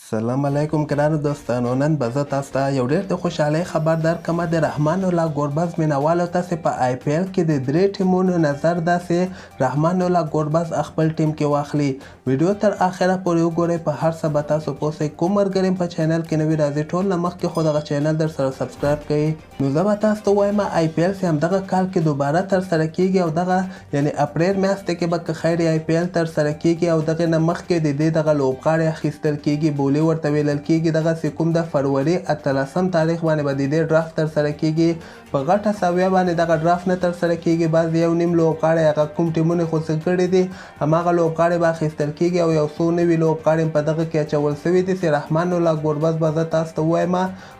سلام علیکم ګرانو دوستانو، نن به زه تاسو ته یو ډېر د خوشحالۍ خبر درکړم. د رحمان الله ګوربز مینوالو تاسې په آی پی ایل کې د 3 ټیمونو نظر داسې رحمان الله ګوربز خپل ټیم کې واخلي. ویډیو تر اخره پورې وګورئ، په هر څه به تاسو پوه سئ. کوم ملګري په چینل کې نوي راځي ټول نه مخکې خو دغه چینل در سره سبسکرایب کړئ. نو زه به تاسو ته وایم آی پی ایل چې همدغه کال کې دوباره تر سره کیږي او دغه یعنې اپریل میاشتې کې به که خیر آی پی ایل تر سره کیږي او دغې نه مخکې د دې دغه لوبغاړی اخیستل کیږي. بولي ورته ویلل کیږي. دغسې کوم د فروری 18 تاریخ باندې به د دې ډرافت تر سره کیږي. په غټه سویه باندې دغه ډرافت نه تر سره کیږي. بعض یو نیم لوبغاړی هغه کوم ټیمونه خو څه کړي دي هماغه لوبغاړي به اخیستل کیږي او یو څو نوي لوبغاړي په دغه کې اچول سوي دي چې رحمان الله ګوربز به زه تاسو ته ووایم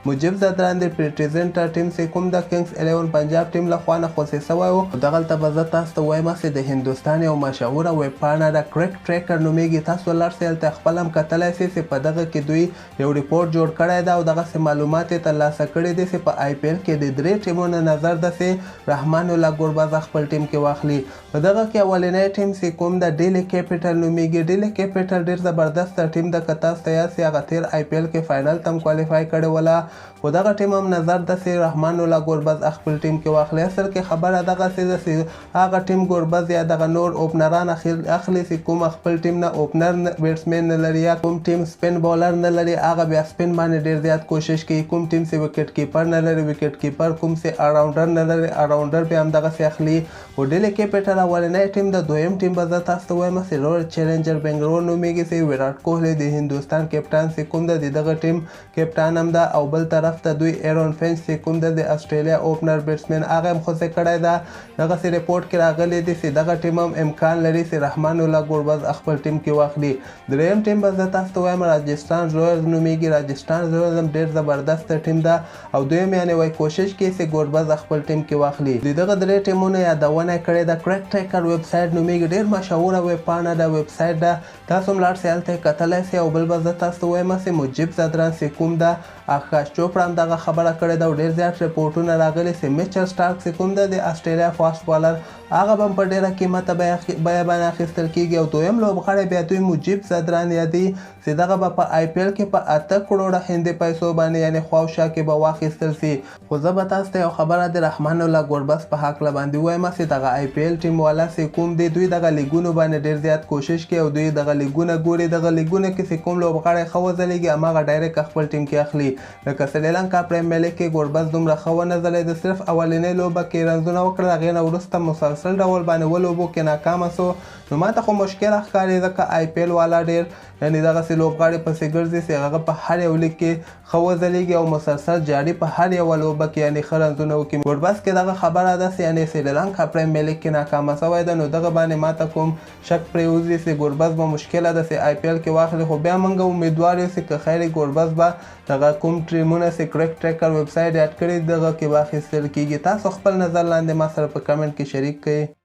مجیب زدران د پریټیزنټر ټیم چې کوم د کنګز 11 پنجاب ټیم لخوا نه خوښې سوی و. دغلته به زه تاسو ته ووایم چې د هندوستان یو مشهوره ویبپاڼه ده کرک ټریکر نومیږي. تاسو لاړ شئ هلته خپل هم کتلی شئ چې په دغه کې دوی یو ریپورټ جوړ کړی ده او دغسې معلومات یې ترلاسه کړي دي چې په آی پی ایل کې د 3 ټیمونو نظر ده چې رحمان الله ګوربز خپل ټیم کې واخلي. په دغه کې اولنی ټیم چې کوم د ډیلی کیپیټل نومیږي. ډیلی کیپیټل ډېر زبردست ټیم ده. که تاسو ته یاد سي هغه تیر آی پی ایل کې فاینل ته هم کوالیفای کړې وله، خو دغه ټیم هم نظر ده چې رحمان الله ګوربز خپل ټیم کې واخلي. اصل کې خبره دغسې ده چې هغه ټیم ګوربز یا دغه نور اوپنران اخلي چې کوم خپل ټیم نه اوپنر بیټسمین نه لري یا کوم ټیم سپین بالر نه لري هغه بیا سپین باندې ډېر زیات کوشش کوي. کوم ټیم چې وکټ کیپر نه لري وکټ کیپر، کوم چې اراونډر نه لري اراونډر بیا هم دغسې اخلي. خو ډیلی کیپیټل اولنی ټیم د دویم ټیم به زه تاسو ته وایم چې رویل چیلنجر بنګلور نومیږي چې ویراټ کوهلی د هندوستان کپټان چې کوم د دغه ټیم کپټان هم ده او بل طرف ته دوی ایرون فینچ چې کوم د استرالیا اوپنر بیټسمین هغه هم خوښه کړی ده. دغسې ریپورټ کې راغلی دی چې دغه ټیم هم امکان لري چې رحمان الله ګوربز خپل ټیم کې واخلي. دریم ټیم به زه تاسو ته وایم راجستان رویلز نومیږي. راجستان رویلز هم ډېر زبردست ټیم ده او دوی هم یعنې وایي کوشش کوي چې ګوربز خپل ټیم کې واخلي. د دغه 3 ټیمونو یادونه کړې ده. کرک ټریکر ویبسایټ نومیږي. ډېر مشهوره ویبپاڼه ده ویبسایټ ده. تاسو هم لاړ شئ هلته یې کتلی شئ او بل به زه تاسو ته وایم چې مجیب زدران چې کوم ده آکاش چوپړا هم دغه خبره کړې ده او ډېر زیات ریپورټونه راغلي چې میچل سټارک چې کوم ده د استرالیا فاسټ بالر هغه به هم په ډېره قیمته بیه باندې اخیستل کیږي او دویم لوبغاړی بیا دوی مجیب زدران یادي چې دغه به په آی پی ایل کې په 8 کروړه هندي پیسو باندې یعنې خواوشا کې به واخیستل سي. خو زه به تاسو ته یو خبره د رحمان الله ګوربز په هکله باندې ووایم چې دغه آی پی ایل ټیم والا چې کوم دی دوی دغه لیګونو باندې ډېر زیات کوشش کوي او دوی دغه لیګونه ګوري. دغه لیګونه کې چې کوم لوبغاړی ښه وځلیږي هماغه ډایرکټ خپل ټیم کې اخلي. لکه سریلانکا پریمیر لیګ کې ګوربز دومره ښه ونه ځلېده، صرف اولنۍ لوبه کې رنزونه وکړل، هغې نه وروسته مسلسل ډول باندې ولوبو کې ناکامه سو. نو ماته خو مشکل ښکاري ځکه آی پی ایل والا ډېر یعنې دغسې لوبغاړي پسې ګرځي چې هغه په هر یو لیګ کې ښه وځلیږي او مسلسل جاري په هر یوه لوبه کې یعنې ښه رنزونه وکړي. ګوربز کې دغه خبره ده چې یعنې سریلانکا پریمیر لیګ کې ناکامه سوی ده. نو دغه باندې ماته کوم شک پرېوځي چې ګوربز به مشکله ده چې آی پی ایل کې واخلي. خو بیا موږ امیدوار یو چې که خیر ګوربز به دغه کوم ټیمونه چې کرک ټریکر ویبسایټ یاد کړي دغه کې به اخیستل کیږي. تاسو خپل نظر لاندې ما سره په کمنټ کې شریک کړئ.